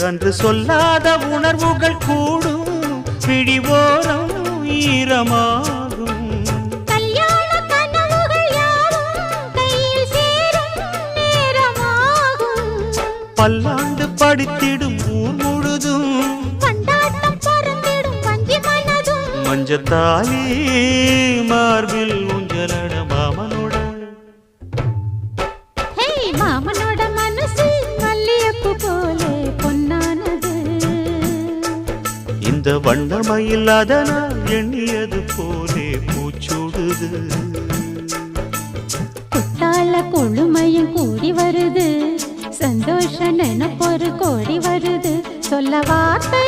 அன்று சொல்லாத உணர்வுகள் கூடும் பிடிவோரம் ஈரமாகும் கல்யாண கனவுகள் யாவும் கையில் சேரும் நேரமாகும் பல்லாண்டு படித்திடும் ஊர் முழுதும் கொண்டாட்டம் பறந்திடும் வஞ்சி மனதும் மஞ்சத்தாலி மார்பில் ஊஞ்சலட மாமனோட ஹே மாமனோட மனசு மல்லியப்பு போலே பொன்னானது இந்த வண்ணமயில் அதனால் எண்ணியது போலே பூச்சூடுது குத்தால கொழுமையும் கூடி வருது சந்தோஷ நினைப்பொரு கோடி வருது சொல்ல வார்த்தை